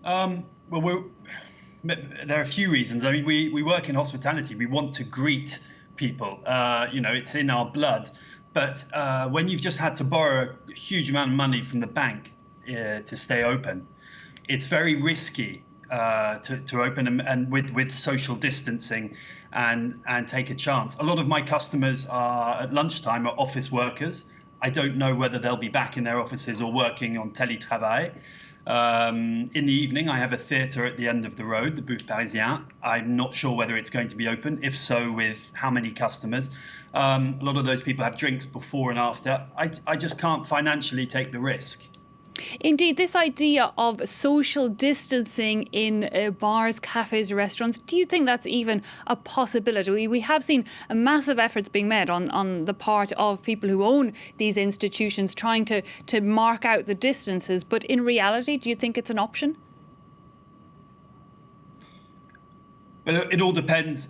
Well, there are a few reasons. I mean, we work in hospitality. We want to greet people. It's in our blood. But when you've just had to borrow a huge amount of money from the bank to stay open, it's very risky to open and with social distancing and take a chance. A lot of my customers are at lunchtime are office workers. I don't know whether they'll be back in their offices or working on télétravail. In the evening, I have a theatre at the end of the road, the Booth Parisien. I'm not sure whether it's going to be open. If so, with how many customers? A lot of those people have drinks before and after. I just can't financially take the risk. Indeed, this idea of social distancing in bars, cafes, restaurants, do you think that's even a possibility? We have seen massive efforts being made on the part of people who own these institutions trying to mark out the distances. But in reality, do you think it's an option? Well, it all depends.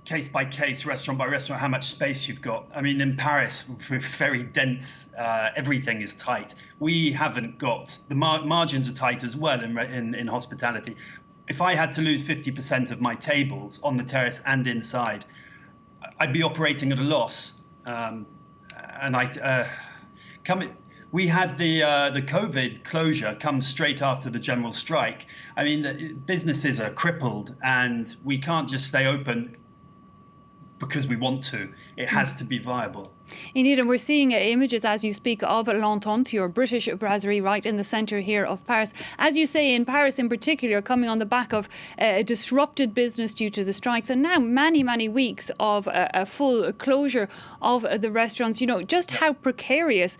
Case by case, restaurant by restaurant, how much space you've got. I mean, in Paris, we're very dense. Everything is tight. We haven't got the margins are tight as well in hospitality. If I had to lose 50% of my tables on the terrace and inside, I'd be operating at a loss. We had the COVID closure come straight after the general strike. I mean, businesses are crippled, and we can't just stay open because we want to. It has to be viable. Indeed, and we're seeing images as you speak of L'Entente, your British Brasserie, right in the centre here of Paris. As you say, in Paris in particular, coming on the back of a disrupted business due to the strikes, and now many weeks of a full closure of the restaurants. You know, just how precarious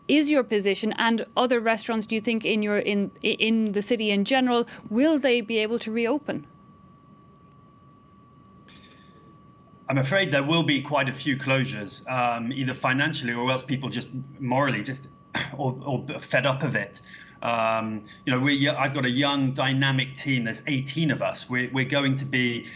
is your position, and other restaurants, do you think, in the city in general, will they be able to reopen? I'm afraid there will be quite a few closures, either financially or else people just morally or fed up of it. I've got a young, dynamic team. There's 18 of us. We're going to be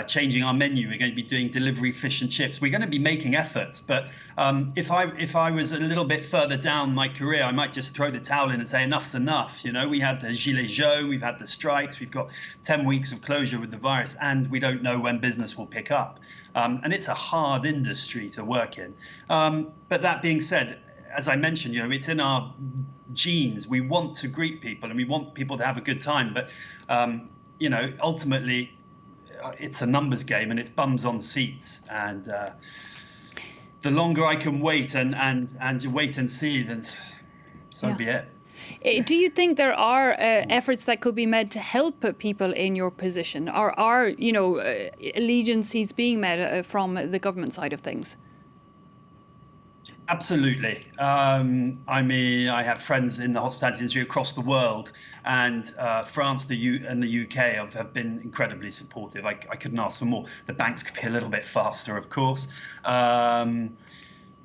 changing our menu. We're going to be doing delivery fish and chips. We're going to be making efforts. But if I was a little bit further down my career, I might just throw the towel in and say enough's enough. You know, we had the gilets jaunes, we've had the strikes, we've got 10 weeks of closure with the virus, and we don't know when business will pick up. And it's a hard industry to work in. But that being said, as I mentioned, it's in our genes. We want to greet people and we want people to have a good time. But, ultimately, it's a numbers game and it's bums on seats. And the longer I can wait and wait and see, then so be it. Do you think there are efforts that could be made to help people in your position? Or are, allegiances being made from the government side of things? Absolutely. I have friends in the hospitality industry across the world, and France, and the UK have been incredibly supportive. I couldn't ask for more. The banks could be a little bit faster, of course.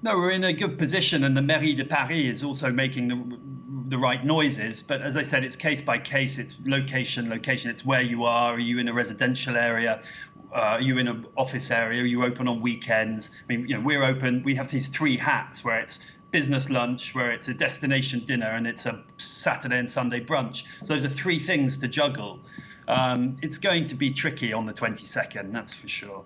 No, we're in a good position, and the Mairie de Paris is also making the right noises. But as I said, it's case by case. It's location. It's where you are. Are you in a residential area? Are you in an office area? Are you open on weekends? I mean, we're open. We have these three hats where it's business lunch, where it's a destination dinner, and it's a Saturday and Sunday brunch. So those are three things to juggle. It's going to be tricky on the 22nd, that's for sure.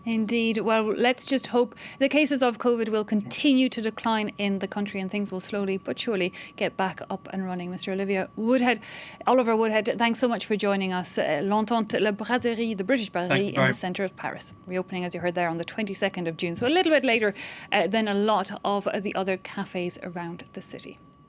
Indeed. Well, let's just hope the cases of COVID will continue to decline in the country and things will slowly but surely get back up and running. Mr. Oliver Woodhead, thanks so much for joining us. L'Entente, La Brasserie, the British Brasserie in the centre of Paris. Reopening, as you heard there, on the 22nd of June. So a little bit later than a lot of the other cafes around the city.